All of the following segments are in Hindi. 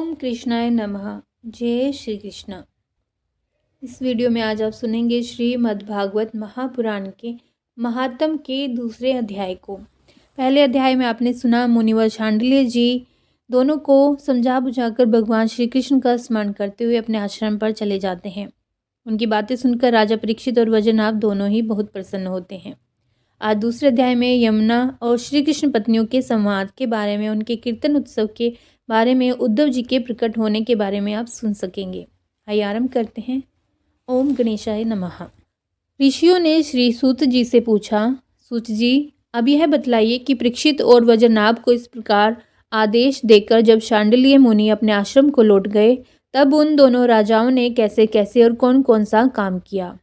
ओम कृष्णाय नमः। जय श्री कृष्ण। इस वीडियो में आज आप सुनेंगे श्रीमद् भागवत महापुराण के महात्म के दूसरे अध्याय को। पहले अध्याय में आपने सुना मुनिवर शांडिल्य जी दोनों को समझा बुझाकर भगवान श्री कृष्ण का स्मरण करते हुए अपने आश्रम पर चले जाते हैं। उनकी बातें सुनकर राजा परीक्षित और वज्रनाभ दोनों ही बहुत प्रसन्न होते हैं। आज दूसरे अध्याय में यमुना और श्री कृष्ण पत्नियों के संवाद के बारे में, उनके कीर्तन उत्सव के बारे में, उद्धव जी के प्रकट होने के बारे में आप सुन सकेंगे। आइए आरंभ करते हैं। ओम गणेशाय नमः। ऋषियों ने श्री सूत जी से पूछा, सूत जी अब यह बतलाइए कि परीक्षित और वज्रनाभ को इस प्रकार आदेश देकर जब शांडिल्य मुनि अपने आश्रम को लौट गए, तब उन दोनों राजाओं ने कैसे कैसे और कौन कौन सा काम किया।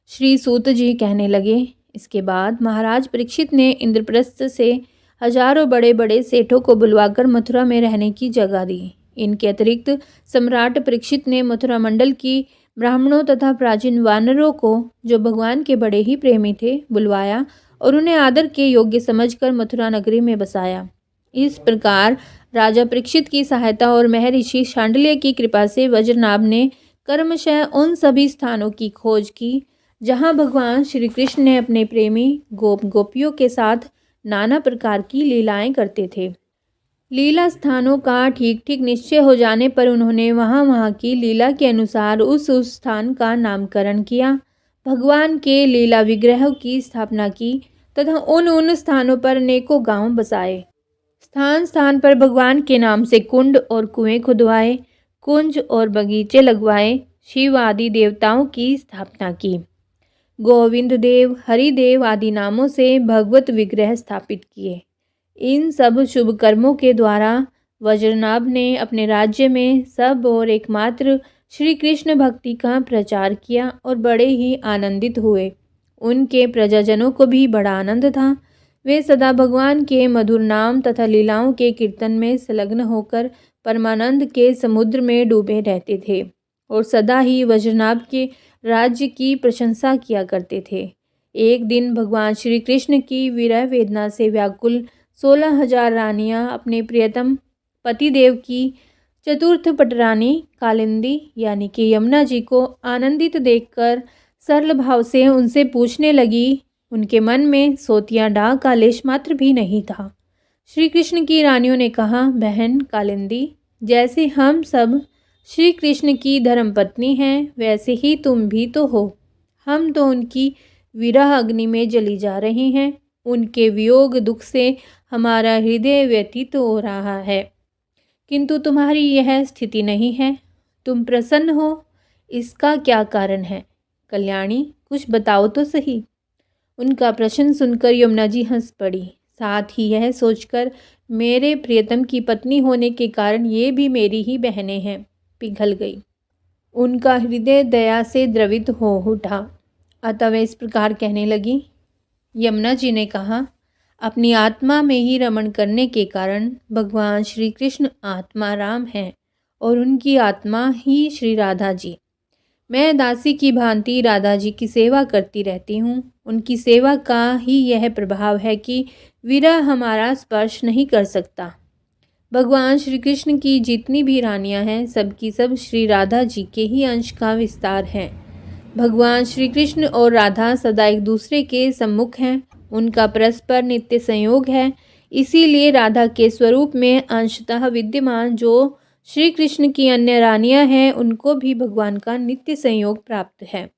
श्री सूत जी कहने लगे, इसके बाद महाराज परीक्षित ने इंद्रप्रस्थ से हजारों बड़े बड़े सेठों को बुलवाकर मथुरा में रहने की जगह दी। इनके अतिरिक्त सम्राट परीक्षित ने मथुरा मंडल की ब्राह्मणों तथा प्राचीन वानरों को, जो भगवान के बड़े ही प्रेमी थे, बुलवाया और उन्हें आदर के योग्य समझकर मथुरा नगरी में बसाया। इस प्रकार राजा परीक्षित की सहायता और महर्षि शांडिल्य की कृपा से वज्रनाभ ने कर्मशः उन सभी स्थानों की खोज की जहाँ भगवान श्री कृष्ण ने अपने प्रेमी गोप गोपियों के साथ नाना प्रकार की लीलाएं करते थे। लीला स्थानों का ठीक ठीक निश्चय हो जाने पर उन्होंने वहाँ की लीला के अनुसार उस स्थान का नामकरण किया, भगवान के लीला विग्रहों की स्थापना की तथा उन स्थानों पर अनेकों गांव बसाए। स्थान स्थान पर भगवान के नाम से कुंड और कुएं खुदवाए, कुंज और बगीचे लगवाए, शिव आदि देवताओं की स्थापना की। गोविंद देव, हरिदेव आदि नामों से भगवत विग्रह स्थापित किए। इन सब शुभ कर्मों के द्वारा वज्रनाभ ने अपने राज्य में सब और एकमात्र श्री कृष्ण भक्ति का प्रचार किया और बड़े ही आनंदित हुए। उनके प्रजाजनों को भी बड़ा आनंद था। वे सदा भगवान के मधुर नाम तथा लीलाओं के कीर्तन में संलग्न होकर परमानंद के समुद्र में डूबे रहते थे और सदा ही वज्रनाभ के राज्य की प्रशंसा किया करते थे। एक दिन भगवान श्री कृष्ण की विरह वेदना से व्याकुल 16,000 रानियां अपने प्रियतम पतिदेव की चतुर्थ पटरानी कालिंदी यानी कि यमुना जी को आनंदित देखकर सरल भाव से उनसे पूछने लगी। उनके मन में सोतिया डाह का लेश मात्र भी नहीं था। श्री कृष्ण की रानियों ने कहा, बहन कालिंदी, जैसे हम सब श्री कृष्ण की धर्मपत्नी हैं, वैसे ही तुम भी तो हो। हम तो उनकी विरह अग्नि में जली जा रही हैं। उनके वियोग दुख से हमारा हृदय व्यथित हो रहा है, किंतु तुम्हारी यह स्थिति नहीं है। तुम प्रसन्न हो, इसका क्या कारण है? कल्याणी, कुछ बताओ तो सही। उनका प्रश्न सुनकर यमुना जी हंस पड़ी। साथ ही यह सोचकर मेरे प्रियतम की पत्नी होने के कारण ये भी मेरी ही बहनें हैं, पिघल गई। उनका हृदय दया से द्रवित हो उठा। अतः वे इस प्रकार कहने लगी। यमुना जी ने कहा, अपनी आत्मा में ही रमण करने के कारण भगवान श्री कृष्ण आत्मा राम हैं और उनकी आत्मा ही श्री राधा जी। मैं दासी की भांति राधा जी की सेवा करती रहती हूँ। उनकी सेवा का ही यह प्रभाव है कि विरह हमारा स्पर्श नहीं कर सकता। भगवान श्री कृष्ण की जितनी भी रानियां हैं, सबकी सब श्री राधा जी के ही अंश का विस्तार हैं। भगवान श्री कृष्ण और राधा सदा एक दूसरे के सम्मुख हैं। उनका परस्पर नित्य संयोग है। इसीलिए राधा के स्वरूप में अंशतः विद्यमान जो श्री कृष्ण की अन्य रानियां हैं, उनको भी भगवान का नित्य संयोग प्राप्त है।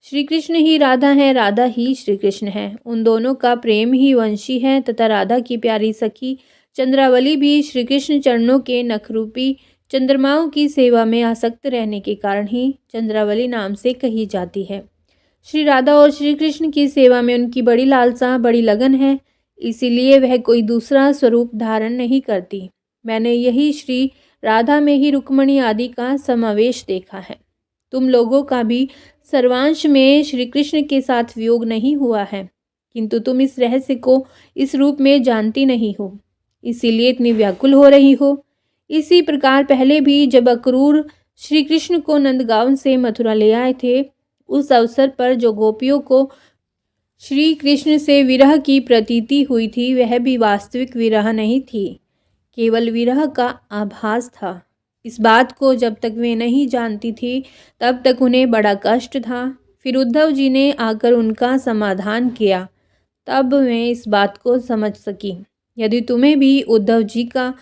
श्री कृष्ण ही राधा है, राधा ही श्री कृष्ण है। उन दोनों का प्रेम ही वंशी है तथा राधा की प्यारी सखी चंद्रावली भी श्री कृष्ण चरणों के नखरूपी चंद्रमाओं की सेवा में आसक्त रहने के कारण ही चंद्रावली नाम से कही जाती है। श्री राधा और श्री कृष्ण की सेवा में उनकी बड़ी लालसा, बड़ी लगन है। इसीलिए वह कोई दूसरा स्वरूप धारण नहीं करती। मैंने यही श्री राधा में ही रुक्मणी आदि का समावेश देखा है। तुम लोगों का भी सर्वांश में श्री कृष्ण के साथ वियोग नहीं हुआ है, किंतु तुम इस रहस्य को इस रूप में जानती नहीं हो, इसीलिए इतनी व्याकुल हो रही हो। इसी प्रकार पहले भी जब अक्रूर श्री कृष्ण को नंदगांव से मथुरा ले आए थे, उस अवसर पर जो गोपियों को श्री कृष्ण से विरह की प्रतीति हुई थी, वह भी वास्तविक विरह नहीं थी, केवल विरह का आभास था। इस बात को जब तक वे नहीं जानती थी तब तक उन्हें बड़ा कष्ट था। फिर उद्धव जी ने आकर उनका समाधान किया, तब वे इस बात को समझ सकी। यदि तुम्हें भी उद्धव जी का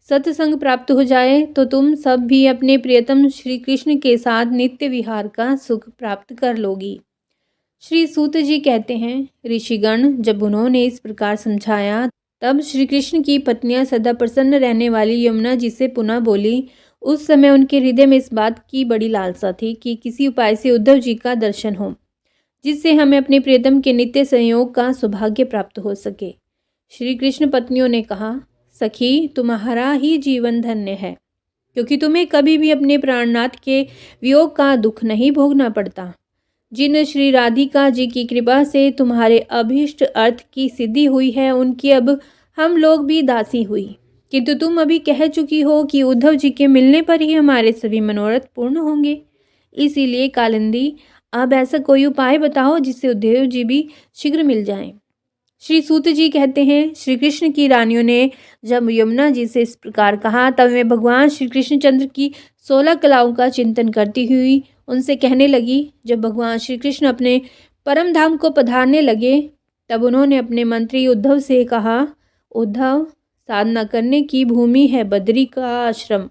सत्संग प्राप्त हो जाए तो तुम सब भी अपने प्रियतम श्री कृष्ण के साथ नित्य विहार का सुख प्राप्त कर लोगी। श्री सूत जी कहते हैं, ऋषिगण जब उन्होंने इस प्रकार समझाया तब श्री कृष्ण की पत्नियां सदा प्रसन्न रहने वाली यमुना जी से पुनः बोली। उस समय उनके हृदय में इस बात की बड़ी लालसा थी कि किसी उपाय से उद्धव जी का दर्शन हो, जिससे हमें अपने प्रियतम के नित्य संयोग का सौभाग्य प्राप्त हो सके। श्री कृष्ण पत्नियों ने कहा, सखी तुम्हारा ही जीवन धन्य है, क्योंकि तुम्हें कभी भी अपने प्राणनाथ के वियोग का दुख नहीं भोगना पड़ता। जिन श्री राधिका जी की कृपा से तुम्हारे अभीष्ट अर्थ की सिद्धि हुई है, उनकी अब हम लोग भी दासी हुई। किंतु तुम अभी कह चुकी हो कि उद्धव जी के मिलने पर ही हमारे सभी मनोरथ पूर्ण होंगे। इसीलिए कालिंदी, अब ऐसा कोई उपाय बताओ जिससे उद्धव जी भी शीघ्र मिल जाएं। श्री सूत जी कहते हैं, श्री कृष्ण की रानियों ने जब यमुना जी से इस प्रकार कहा तब वे भगवान श्री कृष्णचंद्र की 16 कलाओं का चिंतन करती हुई उनसे कहने लगी। जब भगवान श्री कृष्ण अपने परम धाम को पधारने लगे तब उन्होंने अपने मंत्री उद्धव से कहा, उद्धव, साधना करने की भूमि है बद्री का आश्रम,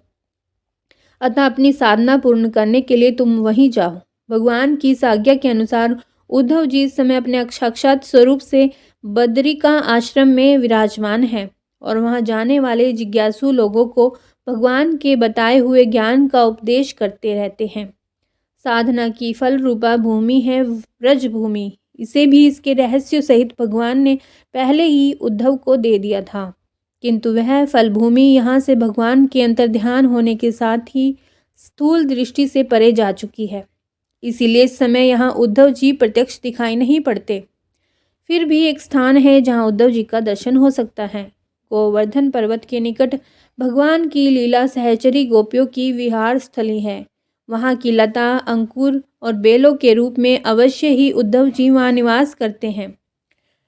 अतः अपनी साधना पूर्ण करने के लिए तुम वहीं जाओ। भगवान की इस आज्ञा के अनुसार उद्धव जी इस समय अपने साक्षात स्वरूप से बद्री का आश्रम में विराजमान है और वहां जाने वाले जिज्ञासु लोगों को भगवान के बताए हुए ज्ञान का उपदेश करते रहते हैं। साधना की फल रूपा भूमि है व्रज भूमि। इसे भी इसके रहस्य सहित भगवान ने पहले ही उद्धव को दे दिया था, किंतु वह फल भूमि यहाँ से भगवान के अंतर्ध्यान होने के साथ ही स्थूल दृष्टि से परे जा चुकी है। इसीलिए इस समय यहाँ उद्धव जी प्रत्यक्ष दिखाई नहीं पड़ते। फिर भी एक स्थान है जहाँ उद्धव जी का दर्शन हो सकता है। गोवर्धन पर्वत के निकट भगवान की लीला सहचरी गोपियों की विहार स्थली है। वहाँ की लता, अंकुर और बेलों के रूप में अवश्य ही उद्धव जी वहाँ निवास करते हैं।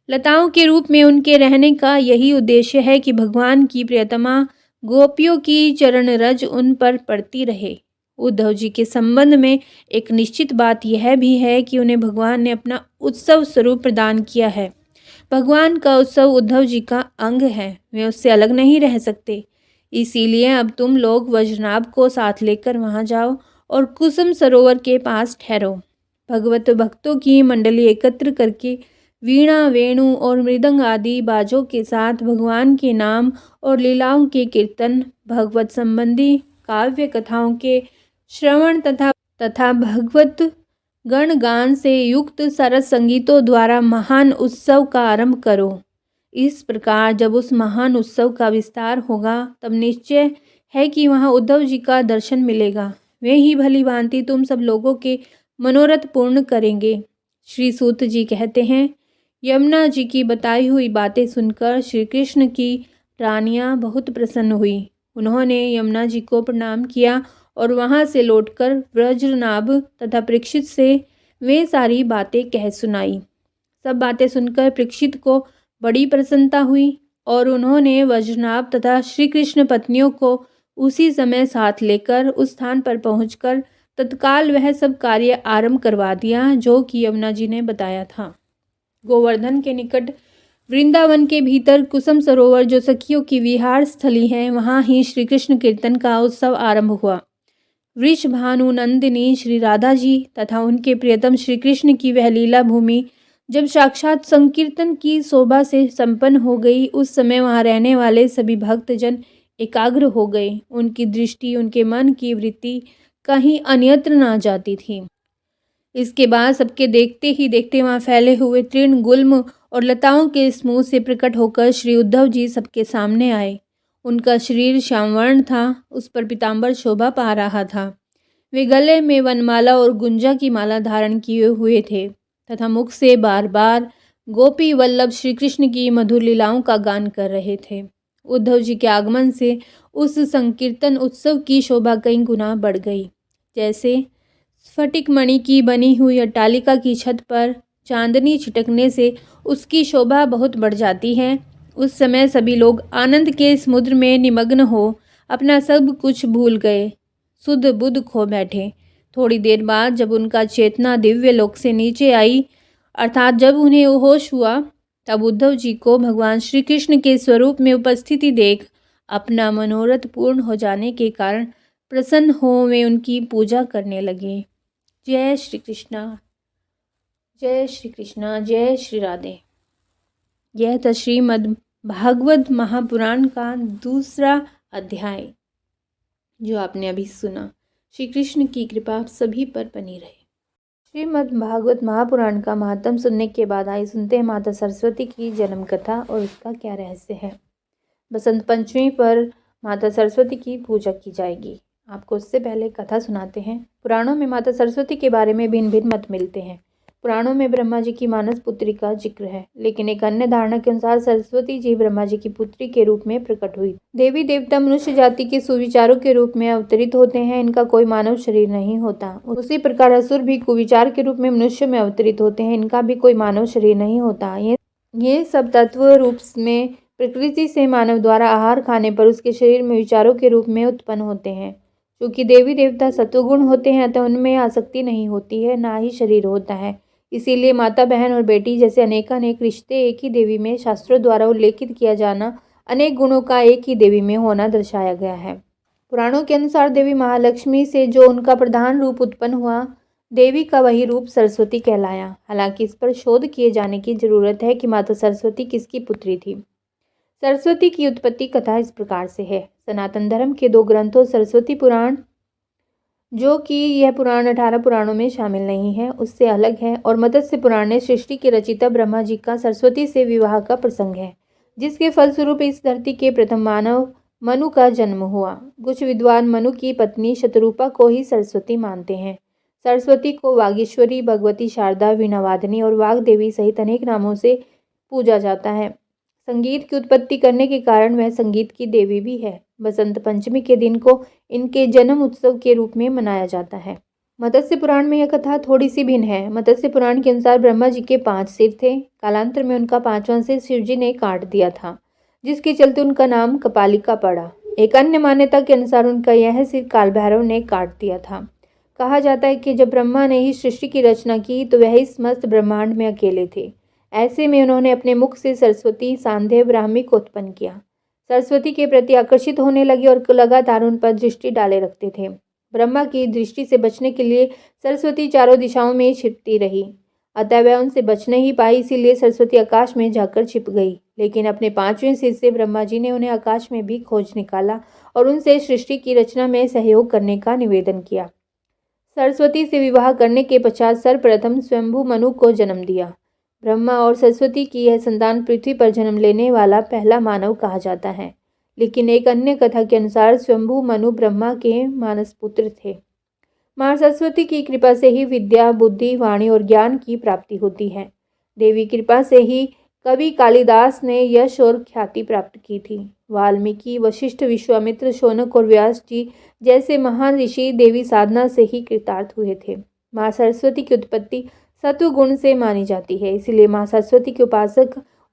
लताओं के रूप में उनके रहने का यही उद्देश्य है कि भगवान की प्रियतमा गोपियों की चरण रज उन पर पड़ती रहे। उद्धव जी के संबंध में एक निश्चित बात यह भी है कि उन्हें भगवान ने अपना उत्सव स्वरूप प्रदान किया है। भगवान का उत्सव उद्धव जी का अंग है, वे उससे अलग नहीं रह सकते। इसीलिए अब तुम लोग वज्रनाभ को साथ लेकर वहां जाओ और कुसुम सरोवर के पास ठहरो। भगवत भक्तों की मंडली एकत्र करके वीणा, वेणु और मृदंग आदि बाजों के साथ भगवान के नाम और लीलाओं के कीर्तन, भगवत संबंधी काव्य कथाओं के श्रवण तथा भगवत गणगान से युक्त सरस संगीतों द्वारा महान उत्सव का आरंभ करो। इस प्रकार जब उस महान उत्सव का विस्तार होगा तब निश्चय है कि वहाँ उद्धव जी का दर्शन मिलेगा। वे ही भली भांति तुम सब लोगों के मनोरथ पूर्ण करेंगे। श्री सूत जी कहते हैं, यमुना जी की बताई हुई बातें सुनकर श्री कृष्ण की रानियां बहुत प्रसन्न हुई। उन्होंने यमुना जी को प्रणाम किया और वहां से लौटकर वज्रनाभ तथा परीक्षित से वे सारी बातें कह सुनाई। सब बातें सुनकर परीक्षित को बड़ी प्रसन्नता हुई और उन्होंने वज्रनाभ तथा श्री कृष्ण पत्नियों को उसी समय साथ लेकर उस स्थान पर पहुंचकर तत्काल वह सब कार्य आरंभ करवा दिया जो कि यमुना जी ने बताया था। गोवर्धन के निकट वृंदावन के भीतर कुसुम सरोवर जो सखियों की विहार स्थली है, वहाँ ही श्री कृष्ण कीर्तन का उत्सव आरंभ हुआ। वृषभानु नंदिनी श्री राधा जी तथा उनके प्रियतम श्री कृष्ण की वह लीला भूमि जब साक्षात संकीर्तन की शोभा से संपन्न हो गई, उस समय वहाँ रहने वाले सभी भक्तजन एकाग्र हो गए। उनकी दृष्टि, उनके मन की वृत्ति कहीं अन्यत्र ना जाती थी। इसके बाद सबके देखते ही देखते वहाँ फैले हुए तृण, गुल्म और लताओं के समूह से प्रकट होकर श्री उद्धव जी सबके सामने आए। उनका शरीर श्यामवर्ण था, उस पर पीताम्बर शोभा पा रहा था। वे गले में वनमाला और गुंजा की माला धारण किए हुए थे तथा मुख से बार बार गोपी वल्लभ श्री कृष्ण की मधुर लीलाओं का गान कर रहे थे। उद्धव जी के आगमन से उस संकीर्तन उत्सव की शोभा कई गुना बढ़ गई। जैसे स्फटिक मणि की बनी हुई अट्टालिका की छत पर चांदनी छिटकने से उसकी शोभा बहुत बढ़ जाती है, उस समय सभी लोग आनंद के समुद्र में निमग्न हो अपना सब कुछ भूल गए, सुध बुध खो बैठे। थोड़ी देर बाद जब उनका चेतना दिव्य लोक से नीचे आई, अर्थात जब उन्हें होश हुआ, तब उद्धव जी को भगवान श्री कृष्ण के स्वरूप में उपस्थिति देख अपना मनोरथ पूर्ण हो जाने के कारण प्रसन्न हो वे उनकी पूजा करने लगे। जय श्री कृष्णा, जय श्री कृष्णा, जय श्री राधे। यह था श्रीमद् भागवत महापुराण का दूसरा अध्याय जो आपने अभी सुना। श्री कृष्ण की कृपा आप सभी पर बनी रहे। श्रीमद् भागवत महापुराण का महात्म सुनने के बाद आइए सुनते हैं माता सरस्वती की जन्म कथा और उसका क्या रहस्य है। बसंत पंचमी पर माता सरस्वती की पूजा की जाएगी। आपको उससे पहले कथा सुनाते हैं। पुराणों में माता सरस्वती के बारे में भिन्न भिन्न मत मिलते हैं। पुराणों में ब्रह्मा जी की मानस पुत्री का जिक्र है, लेकिन एक अन्य धारणा के अनुसार सरस्वती जी ब्रह्मा जी की पुत्री के रूप में प्रकट हुई। देवी देवता मनुष्य जाति के सुविचारों के रूप में अवतरित होते हैं, इनका कोई मानव शरीर नहीं होता। उसी प्रकार असुर भी कुविचार के रूप में मनुष्य में अवतरित होते हैं, इनका भी कोई मानव शरीर नहीं होता। ये सब तत्व रूप में प्रकृति से मानव द्वारा आहार खाने पर उसके शरीर में विचारों के रूप में उत्पन्न होते हैं। क्योंकि देवी देवता सत्वगुण होते हैं, अतः उनमें आसक्ति नहीं होती है, ना ही शरीर होता है। इसीलिए माता बहन और बेटी जैसे अनेकानेक रिश्ते एक ही देवी में शास्त्रों द्वारा उल्लेखित किया जाना अनेक गुणों का एक ही देवी में होना दर्शाया गया है। पुराणों के अनुसार देवी महालक्ष्मी से जो उनका प्रधान रूप उत्पन्न हुआ, देवी का वही रूप सरस्वती कहलाया। हालांकि इस पर शोध किए जाने की जरूरत है कि माता सरस्वती किसकी पुत्री थी। सरस्वती की उत्पत्ति कथा इस प्रकार से है। सनातन धर्म के 2 ग्रंथों सरस्वती पुराण, जो कि यह पुराण 18 पुराणों में शामिल नहीं है, उससे अलग है, और मत्स्य पुराण ने सृष्टि के रचिता ब्रह्मा जी का सरस्वती से विवाह का प्रसंग है, जिसके फलस्वरूप इस धरती के प्रथम मानव मनु का जन्म हुआ। कुछ विद्वान मनु की पत्नी शतरूपा को ही सरस्वती मानते हैं। सरस्वती को वागीश्वरी, भगवती शारदा, वीणावादिनी और वाग्देवी सहित अनेक नामों से पूजा जाता है। संगीत की उत्पत्ति करने के कारण वह संगीत की देवी भी है। बसंत पंचमी के दिन को इनके जन्म उत्सव के रूप में मनाया जाता है। मत्स्य पुराण में यह कथा थोड़ी सी भिन्न है। मत्स्य पुराण के अनुसार ब्रह्मा जी के 5 सिर थे। कालांतर में उनका 5वां सिर शिवजी ने काट दिया था, जिसके चलते उनका नाम कपालिका पड़ा। एक अन्य मान्यता के अनुसार उनका यह सिर कालभैरव ने काट दिया था। कहा जाता है कि जब ब्रह्मा ने ही सृष्टि की रचना की तो वह इस मस्त ब्रह्मांड में अकेले थे। ऐसे में उन्होंने अपने मुख से सरस्वती, सांध्य, ब्राह्मी को उत्पन्न किया। सरस्वती के प्रति आकर्षित होने लगे और लगातार उन पर दृष्टि डाले रखते थे। ब्रह्मा की दृष्टि से बचने के लिए सरस्वती चारों दिशाओं में छिपती रही, अतः वह उनसे बच नहीं पाई, इसीलिए सरस्वती आकाश में जाकर छिप गई। लेकिन अपने 5वें सिर से ब्रह्मा जी ने उन्हें आकाश में भी खोज निकाला और उनसे सृष्टि की रचना में सहयोग करने का निवेदन किया। सरस्वती से विवाह करने के पश्चात सर्वप्रथम स्वयंभू मनु को जन्म दिया। ब्रह्मा और सरस्वती की यह संतान पृथ्वी पर जन्म लेने वाला पहला मानव कहा जाता है। लेकिन एक अन्य कथा के अनुसार स्वयंभू मनु ब्रह्मा के मानस पुत्र थे। मां सरस्वती की कृपा से ही विद्या, बुद्धि, वाणी और ज्ञान की प्राप्ति होती है। देवी कृपा से ही कवि कालिदास ने यश और ख्याति प्राप्त की थी। वाल्मीकि, वशिष्ठ, विश्वामित्र, शौनक और व्यास जी जैसे महान ऋषि देवी साधना से ही कृतार्थ हुए थे। मां सरस्वती की उत्पत्ति सत्वगुण से मानी जाती है, इसलिए मां सरस्वती के उपासक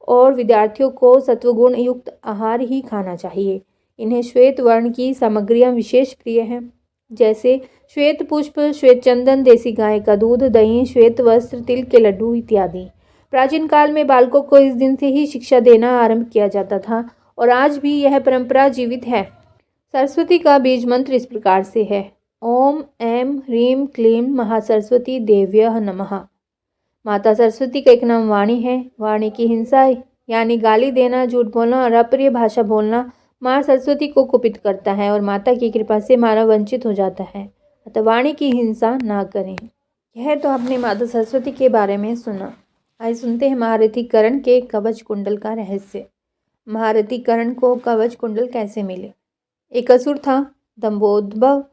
और विद्यार्थियों को सत्वगुण युक्त आहार ही खाना चाहिए। इन्हें श्वेत वर्ण की सामग्रियां विशेष प्रिय हैं, जैसे श्वेत पुष्प, श्वेत चंदन, देसी गाय का दूध, दही, श्वेत वस्त्र, तिल के लड्डू इत्यादि। प्राचीन काल में बालकों को इस दिन से ही शिक्षा देना आरंभ किया जाता था और आज भी यह परंपरा जीवित है। सरस्वती का बीज मंत्र इस प्रकार से है: ओम ऐं ह्रीं क्लीं महासरस्वती देव्यः नमः। माता सरस्वती का एक नाम वाणी है। वाणी की हिंसा यानी गाली देना, झूठ बोलना और अप्रिय भाषा बोलना माँ सरस्वती को कुपित करता है और माता की कृपा से मानव वंचित हो जाता है, अतः वाणी की हिंसा ना करें। यह तो आपने माता सरस्वती के बारे में सुना। आइए सुनते हैं महारथी कर्ण के कवच कुंडल का रहस्य। महारथी कर्ण को कवच कुंडल कैसे मिले? एक असुर था, दंभोद्भव।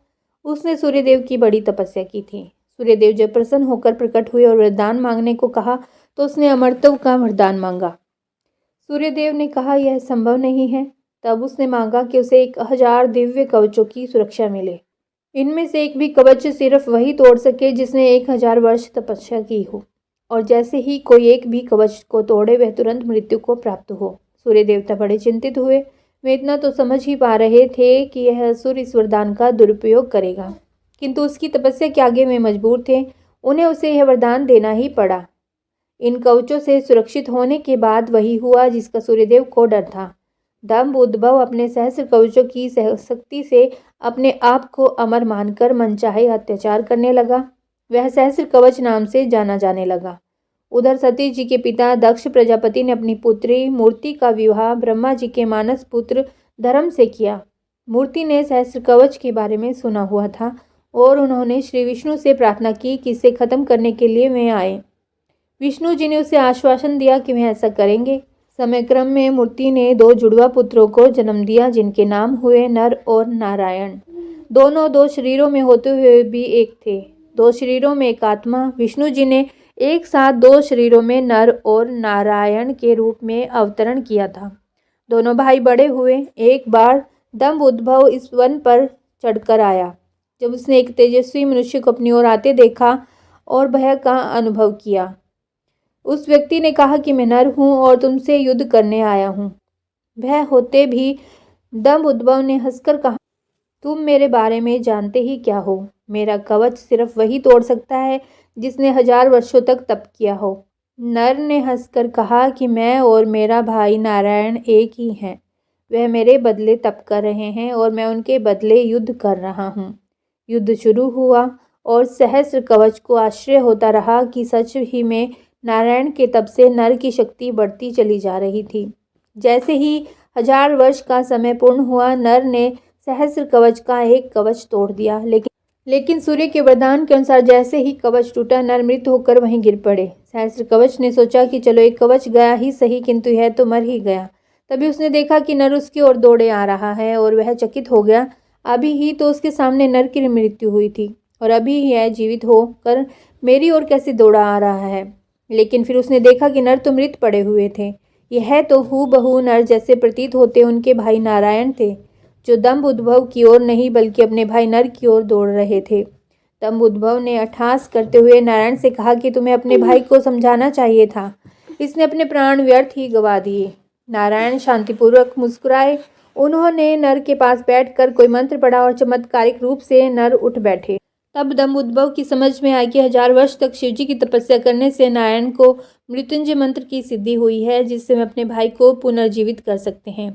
उसने सूर्यदेव की बड़ी तपस्या की थी। सूर्यदेव जब प्रसन्न होकर प्रकट हुए और वरदान मांगने को कहा तो उसने अमरत्व का वरदान मांगा। सूर्यदेव ने कहा यह संभव नहीं है। तब उसने मांगा कि उसे 1000 दिव्य कवचों की सुरक्षा मिले। इनमें से एक भी कवच सिर्फ वही तोड़ सके जिसने 1000 वर्ष तपस्या की हो, और जैसे ही कोई एक भी कवच को तोड़े वह तुरंत मृत्यु को प्राप्त हो। सूर्य देवता बड़े चिंतित हुए। वे इतना तो समझ ही पा रहे थे कि यह असुर इस वरदान का दुरुपयोग करेगा, किंतु उसकी तपस्या के आगे वे मजबूर थे। उन्हें उसे यह वरदान देना ही पड़ा। इन कवचों से सुरक्षित होने के बाद वही हुआ जिसका सूर्यदेव को डर था। दंभ उद्भव अपने सहस्र कवचों की शक्ति से अपने आप को अमर मानकर मनचाहे अत्याचार करने लगा। वह सहस्र कवच नाम से जाना जाने लगा। उधर सतीश जी के पिता दक्ष प्रजापति ने अपनी पुत्री मूर्ति का विवाह ब्रह्मा जी के मानस पुत्र धर्म से किया। मूर्ति ने सहस्र कवच के बारे में सुना हुआ था और उन्होंने श्री विष्णु से प्रार्थना की कि इसे खत्म करने के लिए वे आए। विष्णु जी ने उसे आश्वासन दिया कि वे ऐसा करेंगे। समय क्रम में मूर्ति ने 2 जुड़वा पुत्रों को जन्म दिया, जिनके नाम हुए नर और नारायण। दोनों 2 शरीरों में होते हुए भी एक थे। 2 शरीरों में एक आत्मा। विष्णु जी ने एक साथ 2 शरीरों में नर और नारायण के रूप में अवतरण किया था। दोनों भाई बड़े हुए। एक बार दंभ उद्भव इस वन पर चढ़कर आया। जब उसने एक तेजस्वी मनुष्य को अपनी ओर आते देखा और भय का अनुभव किया, उस व्यक्ति ने कहा कि मैं नर हूँ और तुमसे युद्ध करने आया हूँ। भय होते भी दंभ उद्भव ने हंसकर कहा, तुम मेरे बारे में जानते ही क्या हो? मेरा कवच सिर्फ वही तोड़ सकता है जिसने 1000 वर्षों तक तप किया हो। नर ने हंसकर कहा कि मैं और मेरा भाई नारायण एक ही हैं। वह मेरे बदले तप कर रहे हैं और मैं उनके बदले युद्ध कर रहा हूँ। युद्ध शुरू हुआ और सहस्र कवच को आश्चर्य होता रहा कि सच ही में नारायण के तप से नर की शक्ति बढ़ती चली जा रही थी। जैसे ही 1000 वर्ष का समय पूर्ण हुआ, नर ने सहस्र कवच का एक कवच तोड़ दिया, लेकिन सूर्य के वरदान के अनुसार जैसे ही कवच टूटा, नर मृत होकर वहीं गिर पड़े। सहस्र कवच ने सोचा कि चलो एक कवच गया ही सही, किंतु यह तो मर ही गया। तभी उसने देखा कि नर उसकी ओर दौड़े आ रहा है और वह चकित हो गया। अभी ही तो उसके सामने नर की मृत्यु हुई थी और अभी यह जीवित होकर मेरी ओर कैसे दौड़ा आ रहा है। लेकिन फिर उसने देखा कि नर तो मृत पड़े हुए थे। यह तो हूबहू नर जैसे प्रतीत होते उनके भाई नारायण थे, जो दंभ उद्भव की ओर नहीं बल्कि अपने भाई नर की ओर दौड़ रहे थे। दंभ उद्भव ने अट्टहास करते हुए नारायण से कहा कि तुम्हें अपने भाई को समझाना चाहिए था, इसने अपने प्राण व्यर्थ ही गंवा दिए। नारायण शांतिपूर्वक मुस्कुराए। उन्होंने नर के पास बैठकर कोई मंत्र पढ़ा और चमत्कारिक रूप से नर उठ बैठे। तब दंभ उद्भव की समझ में आई कि 1000 वर्ष तक शिवजी की तपस्या करने से नारायण को मृत्युंजय मंत्र की सिद्धि हुई है, जिससे वे अपने भाई को पुनर्जीवित कर सकते हैं।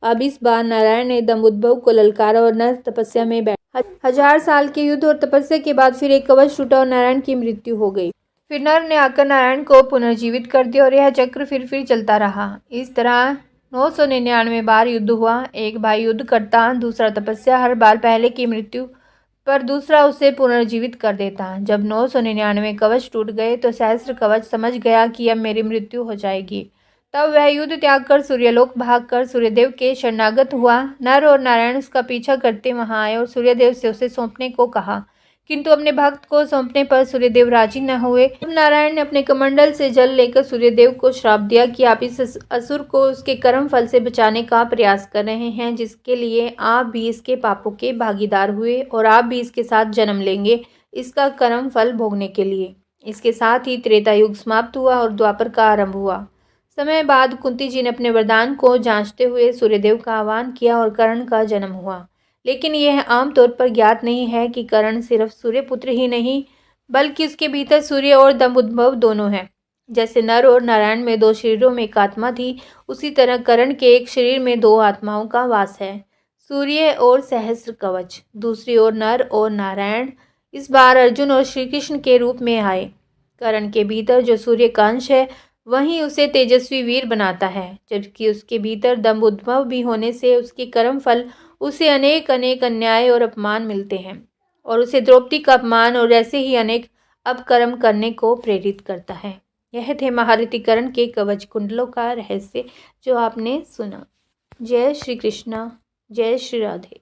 अब इस बार नारायण ने दंभ उद्भव को ललकारा और नर तपस्या में बैठा। 1000 साल के युद्ध और तपस्या के बाद फिर एक कवच टूटा और नारायण की मृत्यु हो गई। फिर नर ने आकर नारायण को पुनर्जीवित कर दिया और यह चक्र फिर चलता रहा। इस तरह 999 बार युद्ध हुआ। एक भाई युद्ध करता, दूसरा तपस्या। हर बार पहले की मृत्यु पर दूसरा उसे पुनर्जीवित कर देता। जब 999 कवच टूट गए तो सहस्र कवच समझ गया कि अब मेरी मृत्यु हो जाएगी। तब वह युद्ध त्याग कर सूर्यलोक भागकर सूर्यदेव के शरणागत हुआ। नर और नारायण उसका पीछा करते वहां आए और सूर्यदेव से उसे सौंपने को कहा, किंतु अपने भक्त को सौंपने पर सूर्यदेव राजी न हुए। तब नारायण ने अपने कमंडल से जल लेकर सूर्यदेव को श्राप दिया कि आप इस असुर को उसके कर्म फल से बचाने का प्रयास कर रहे हैं, जिसके लिए आप भी इसके पापों के भागीदार हुए और आप भी इसके साथ जन्म लेंगे, इसका कर्म फल भोगने के लिए। इसके साथ ही त्रेता युग समाप्त हुआ और द्वापर का आरंभ हुआ। समय बाद कुंती जी ने अपने वरदान को जांचते हुए सूर्यदेव का आह्वान किया और कर्ण का जन्म हुआ। लेकिन यह आमतौर पर ज्ञात नहीं है कि कर्ण सिर्फ सूर्यपुत्र ही नहीं, बल्कि उसके भीतर सूर्य और दंभ उद्भव दोनों हैं। जैसे नर और नारायण में 2 शरीरों में एक आत्मा थी, उसी तरह कर्ण के एक शरीर में 2 आत्माओं का वास है, सूर्य और सहस्र कवच। दूसरी ओर नर और नारायण इस बार अर्जुन और श्री कृष्ण के रूप में आए। कर्ण के भीतर जो सूर्य का अंश है, वहीं उसे तेजस्वी वीर बनाता है, जबकि उसके भीतर दंभ उद्भव भी होने से उसके कर्म फल उसे अनेक अन्याय और अपमान मिलते हैं और उसे द्रौपदी का अपमान और ऐसे ही अनेक अपकर्म करने को प्रेरित करता है। यह थे महारथी कर्ण के कवच कुंडलों का रहस्य जो आपने सुना। जय श्री कृष्णा, जय श्री राधे।